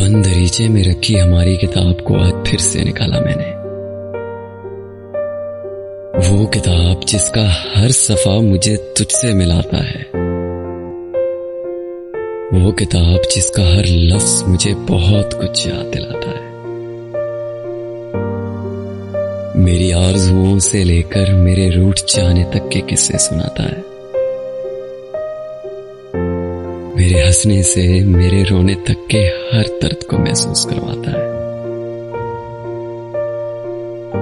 बंद दरीचे में रखी हमारी किताब को आज फिर से निकाला मैंने। वो किताब जिसका हर सफा मुझे तुझसे मिलाता है, वो किताब जिसका हर लफ्ज मुझे बहुत कुछ याद दिलाता है। मेरी आरज़ुओं से लेकर मेरे रूठ जाने तक के किस्से सुनाता है। मेरे हंसने से मेरे रोने तक के हर दर्द को महसूस करवाता है।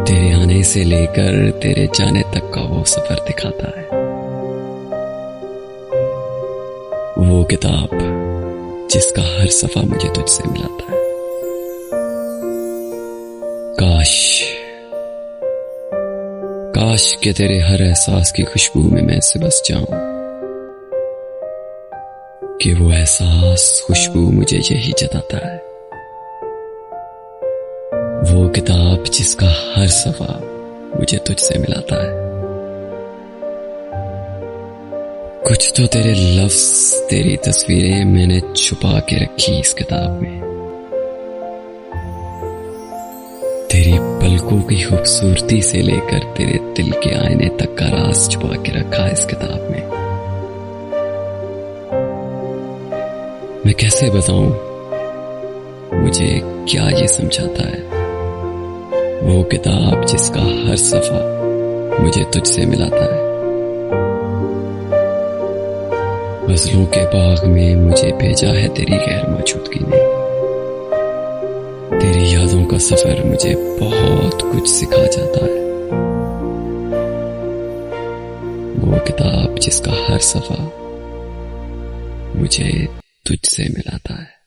तेरे आने से लेकर तेरे जाने तक का वो सफर दिखाता है। वो किताब जिसका हर सफा मुझे तुझसे मिलाता है। काश के तेरे हर एहसास की खुशबू में मैं से बस जाऊं, कि वो एहसास खुशबू मुझे यही जताता है। वो किताब जिसका हर सफा मुझे तुझसे मिलाता है। कुछ तो तेरे लफ्ज, तेरी तस्वीरें मैंने छुपा के रखी इस किताब में। तेरी पलकों की खूबसूरती से लेकर तेरे दिल के आईने तक का राज छुपा के रखा है इस किताब में। मैं कैसे बताऊं मुझे क्या ये समझाता है। वो किताब जिसका हर सफा मुझे तुझसे मिलाता है। गजलों के बाग में मुझे भेजा है तेरी गैर मौजूदगी ने। तेरी यादों का सफर मुझे बहुत कुछ सिखा जाता है। वो किताब जिसका हर सफा मुझे तुझसे मिलाता है।